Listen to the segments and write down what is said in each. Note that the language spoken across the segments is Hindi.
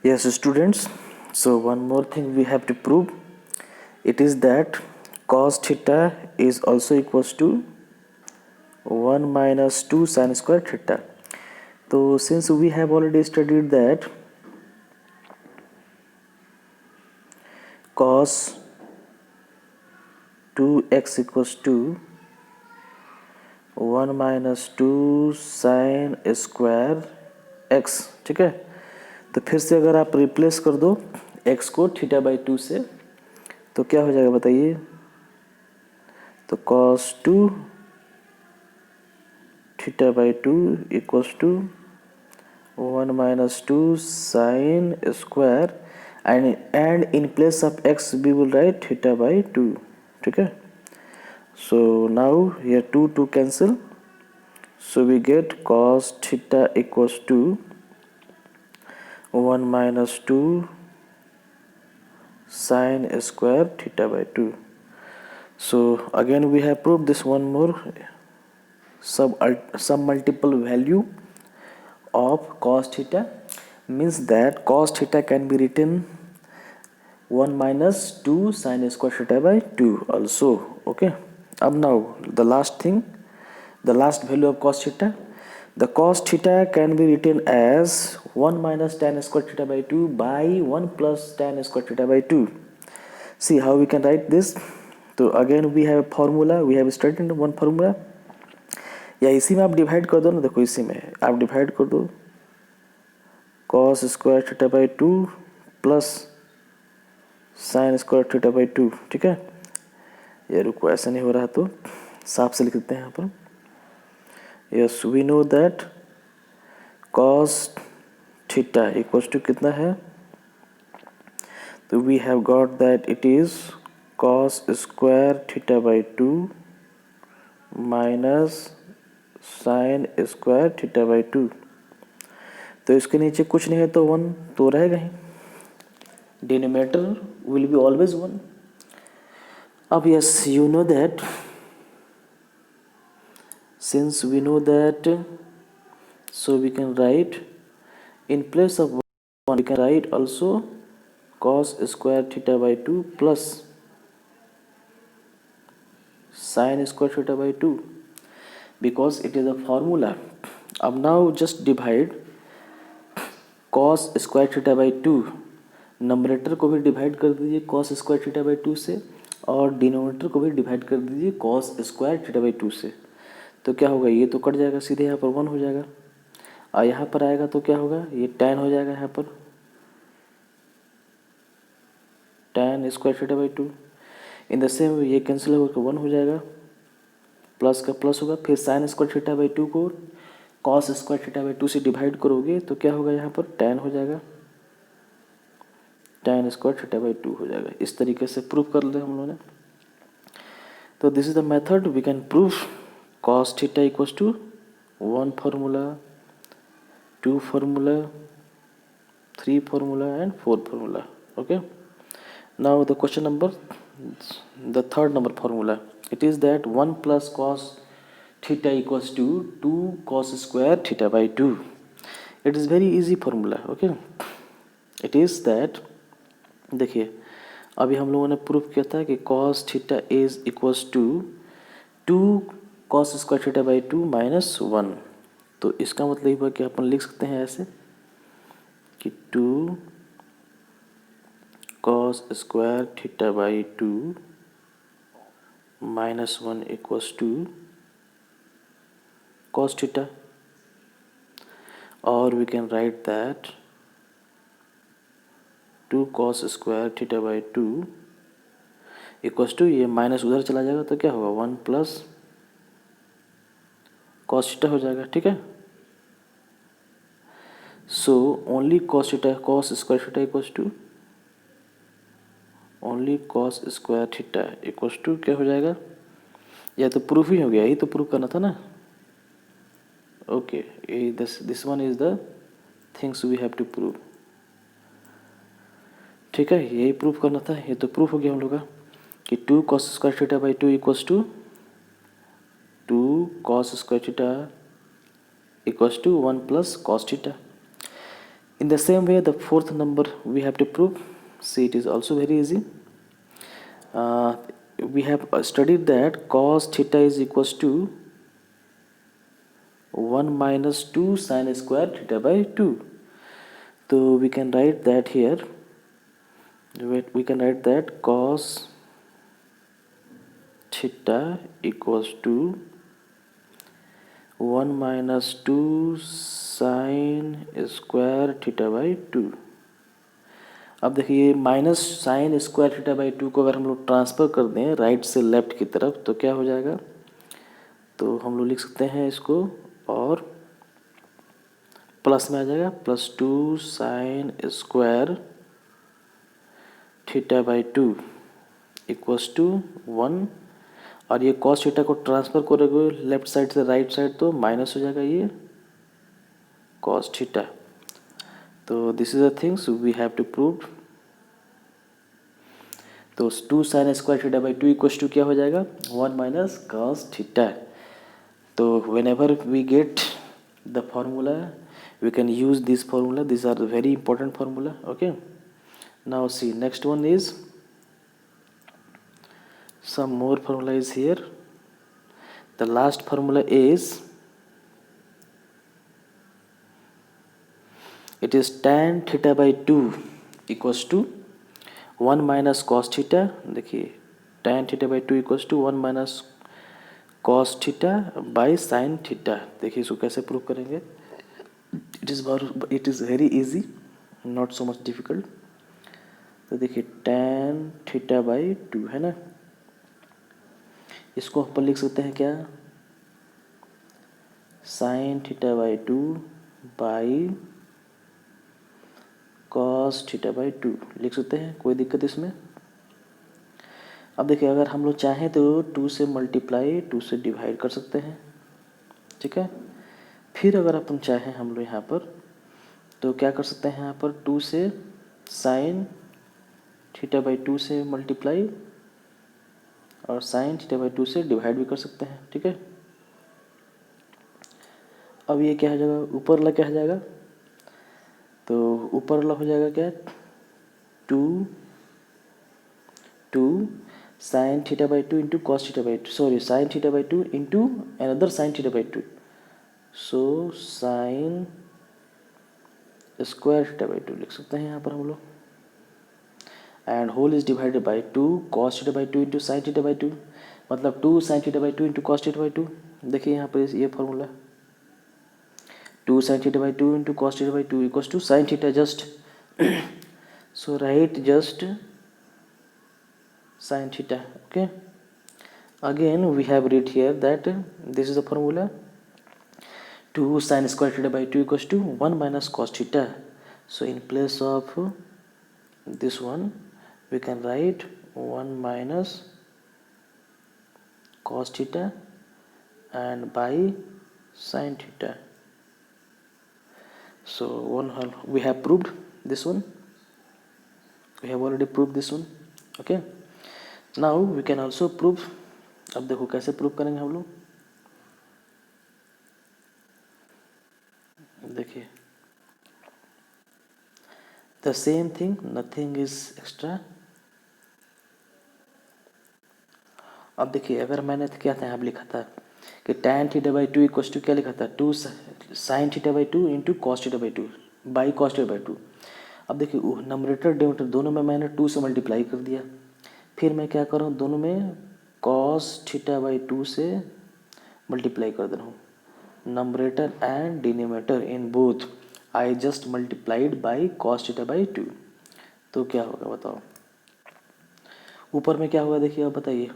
Yes, students. So one more thing we have to prove. It is that cos theta is also equals to 1 minus 2 sin square theta. So since we have already studied that cos 2x equals to 1 minus 2 sin square x, ठीक है। तो फिर से अगर आप रिप्लेस कर दो x को थीटा बाई 2 से तो क्या हो जाएगा बताइए। तो cos 2 theta by 2 equals to 1 minus 2 sin square and in place of x we will write theta by 2, ठीक है। So now here 2 cancel, so we get cos theta equals to 1 minus 2 sin square theta by 2. So again we have proved this one more some multiple value of cos theta, means that cos theta can be written 1 minus 2 sin square theta by 2 also, okay। अब now the last thing, the last value of cos theta. The cos theta can be written as 1 minus tan square theta by 2 by 1 plus tan square theta by 2. See how we can write this. तो again we have a formula, we have studied one formula, या इसी में आप डिवाइड कर दो ना। देखो इसी में आप डिवाइड कर दो cos square theta by 2 plus sign square theta by 2, ठीक है। ये रुको ऐसा नहीं हो रहा तो साफ से लिख देते हैं यहाँ पर। Yes we know that cos theta equals to कितना है, तो we have got that it is cos square theta by 2 minus sine square theta by 2। तो इसके नीचे कुछ नहीं है तो 1 तो रहेगा ही, डिनोमिनेटर विल बी ऑलवेज 1। अब yes you know that since we know that, so we can write in place of 1 we can write also cos square theta by 2 plus sin square theta by 2 because it is a formula. अब now just divide cos square theta by 2, numerator को भी डिवाइड कर दीजिए cos स्क्वायर थीटा बाई 2 से और डिनोमिनेटर को भी डिवाइड कर दीजिए cos स्क्वायर थीटा बाई 2 से। तो क्या होगा, ये तो कट जाएगा, सीधे यहाँ पर 1 हो जाएगा। और यहाँ पर आएगा तो क्या होगा, ये tan हो जाएगा, यहाँ पर tan square theta by 2। In the same way ये कैंसिल होकर 1 हो जाएगा, प्लस का प्लस होगा। फिर साइन स्क्वायर थीटा बाई 2 को cos स्क्वायर थीटा बाई 2 से डिवाइड करोगे तो क्या होगा, यहाँ पर tan हो जाएगा, tan स्क्वायर थीटा बाई 2 हो जाएगा। इस तरीके से प्रूव कर लिया हम लोगों ने। तो this is the method we can prove cos theta equals to 1 formula, 2 formula, 3 formula and 4 formula, okay। Now the question number, the third number formula, it is that 1 plus cos theta equals to 2 cos square theta by 2. It is very easy formula, okay। It is that, देखिए अभी हम लोगों ने प्रूफ किया था कि cos theta is equals to 2 cos square theta by 2 minus 1। तो इसका मतलब हुआ कि अपन लिख सकते हैं ऐसे कि 2 cos square theta by 2 minus 1 equals to cos theta, और we can write that 2 cos square theta by 2 equals to, ये माइनस उधर चला जाएगा तो क्या होगा, 1 प्लस cos थीटा हो जाएगा, ठीक है। So only cos theta, cos square theta equals to only cos square theta equals to क्या हो जाएगा, यह तो प्रूफ ही हो गया, यही तो प्रूफ करना था ना, okay. This one is the things we have to prove, ठीक है, यही प्रूफ करना था। ये तो प्रूफ हो गया हम लोग का कि 2 cos square theta by 2 equals to 2 cos square theta equals to 1 plus cos theta. In the same way, the fourth number we have to prove. See, it is also very easy. We have studied that cos theta is equals to 1 minus 2 sin square theta by 2. So we can write that here. We can write that cos theta equals to 1 minus 2 sin square theta by 2. अब देखिए minus sine square theta by 2 को अगर हम लोग ट्रांसफ़र कर दें राइट से लेफ्ट की तरफ तो क्या हो जाएगा, तो हम लोग लिख सकते हैं इसको और प्लस में आ जाएगा +2 sine square theta by 2 equals to 1. और ये कॉस थीटा को ट्रांसफ़र करोगे लेफ्ट साइड से राइट साइड तो माइनस हो जाएगा ये कॉस थीटा. तो this is the things we have to prove. तो 2 sine square theta by 2 equals to क्या हो जाएगा 1 माइनस कॉस थीटा. तो whenever we get the formula we can use this formula. These are the very important formula. Okay, now see, next one is some more formula is here. The last formula is, it is tan theta by 2 equals to 1 minus cos theta. देखिए tan theta by 2 equals to 1 minus cos theta by sin theta. देखिए इसको कैसे प्रूव करेंगे. It is very easy, not so much difficult. तो देखिए tan थीटा बाई 2 है ना, इसको अपन लिख सकते हैं क्या sin theta by 2 by cos theta by 2 लिख सकते हैं, कोई दिक्कत इसमें. अब देखिए अगर हम लोग चाहें तो 2 से मल्टीप्लाई 2 से डिवाइड कर सकते हैं. ठीक है, फिर अगर अपन चाहें हम लोग यहाँ पर तो क्या कर सकते हैं, यहाँ पर 2 से साइन थीटा बाई 2 से मल्टीप्लाई और साइन थीटा बाई 2 से डिवाइड भी कर सकते हैं. ठीक है, अब ये क्या हो जाएगा, ऊपर वाला क्या हो जाएगा, तो ऊपर वाला हो जाएगा क्या 2 sine theta by 2 into cos theta by 2, sorry sine theta by 2 into another sine theta by 2. So sine square theta by 2 लिख सकते हैं यहाँ पर हम लोग. And whole is divided by 2 cos theta by 2 into sine theta by 2, मतलब 2 sine theta by 2 into cos theta by 2. देखिए यहाँ पर ये formula 2 sine theta by 2 into cos theta by 2 equals to sine theta just. So write just sine theta. Okay, again we have read here that this is the formula 2 sin square theta by 2 equals to 1 minus cos theta. So in place of this one we can write 1 minus cos theta and by sin theta. So we have proved this one, we have already proved this one. Okay, now we can also prove. अब देखो कैसे प्रूव करेंगे हम लोग. देखिए the same thing, nothing is extra. अब देखिए अगर मैंने क्या था यहाँ पर लिखा था कि tan theta by 2 equals to क्या लिखा था 2 sine theta by 2 into cos theta by 2 by cos theta by 2. अब देखिए नंबरेटर डिनोमिनेटर दोनों में मैंने 2 से मल्टीप्लाई कर दिया. फिर मैं क्या कर रहा हूँ, दोनों में कॉस थीटा बाई 2 से मल्टीप्लाई कर दे रहा हूँ. numerator and denominator in both I just multiplied by cos theta by 2. तो क्या होगा बताओ, ऊपर में क्या होगा देखिए आप बताइए.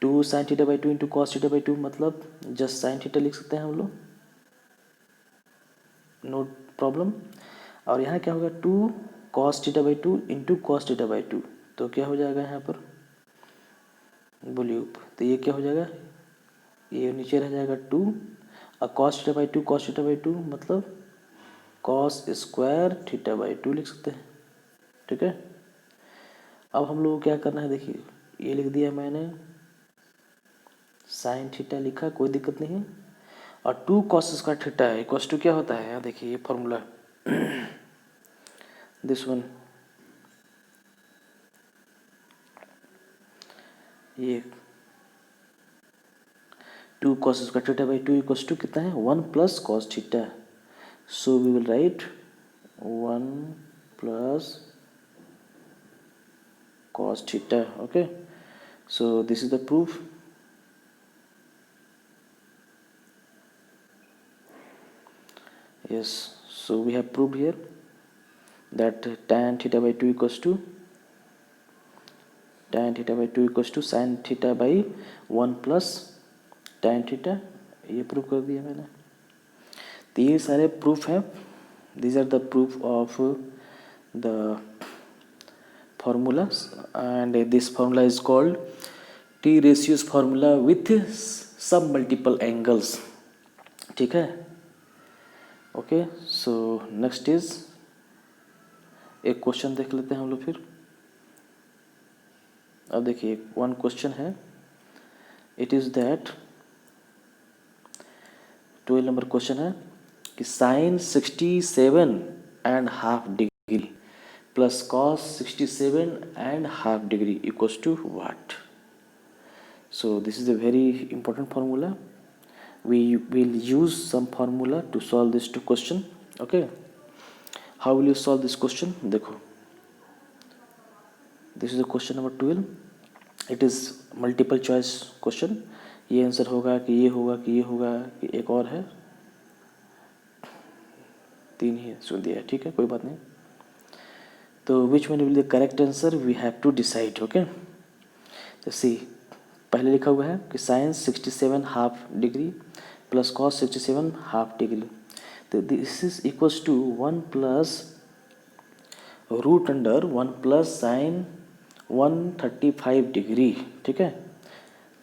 2 sin theta by 2 into cos theta by 2 मतलब जस्ट साइन थीटा लिख सकते हैं हम लोग, नो प्रॉब्लम. और यहाँ क्या होगा 2 cos theta by 2 into cos theta by 2, तो क्या हो जाएगा यहाँ पर बोलिए ऊपर, तो ये क्या हो जाएगा, ये नीचे रह जाएगा 2 और cos theta by 2 cos theta by 2 मतलब cos स्क्वायर थीटा बाई 2 लिख सकते हैं. ठीक है, अब हम लोग को क्या करना है, देखिए ये लिख दिया मैंने साइन थीटा लिखा, कोई दिक्कत नहीं. और 2 cos square theta equals to क्या होता है, यहाँ देखिए ये फॉर्मूला दिस वन, ये 2 cos square theta by 2 equals to कितना है 1 plus cos theta. So we will write 1 plus cos theta. Okay, so this is the proof. Yes, so we have proved here that tan theta by 2 equals to sin theta by 1 plus tan theta. ये प्रूव कर दिया मैंने. तो ये सारे प्रूफ हैं. These are the proof of the formulas, and this formula is called T ratios formula with some multiple angles. ठीक है. ओके, सो नेक्स्ट इज एक क्वेश्चन देख लेते हैं हम लोग फिर. अब देखिए वन क्वेश्चन है. It is that 12 number question है कि sine 67.5 degree plus cos 67.5 degree equals to what. So this is a very important formula. We will use some formula to solve this two question. Okay, how will you solve this question? देखो, this is the question number 12. It is multiple choice question. ये आंसर होगा कि ये होगा कि ये होगा कि एक और है. 3 ही सुन दिया है. ठीक है, कोई बात नहीं. तो which one will be the correct answer we have to decide. Okay, तो see, पहले लिखा हुआ है कि sine 67.5 degree plus cos 67.5 degree. तो this is equals to 1 plus root under 1 plus sine 135 degree. ठीक है,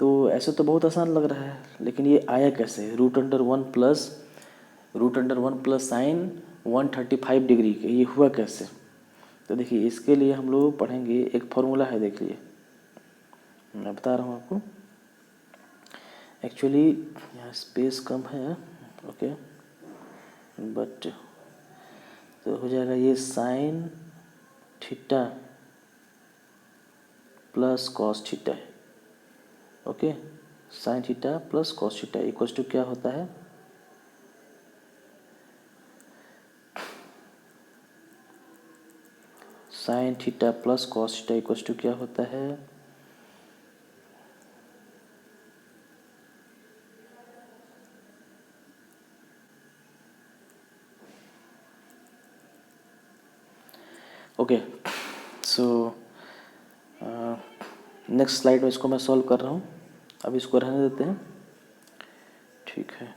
तो ऐसे तो बहुत आसान लग रहा है, लेकिन ये आया कैसे? Root under 1 plus sine 135 degree के ये हुआ कैसे? तो देखिए इसके लिए हम लोग पढ़ेंगे एक फॉर्मूला है. देखिए मैं बता रहा हूँ आपको. एक्चुअली यहाँ स्पेस कम है. ओके, बट तो हो जाएगा ये sine theta plus cos theta. Okay, sine theta plus cos theta equals to क्या होता है? Sine theta plus cos theta equals to क्या होता है? ओके, सो नेक्स्ट स्लाइड में इसको मैं सॉल्व कर रहा हूँ. अब इसको रहने देते हैं. ठीक है.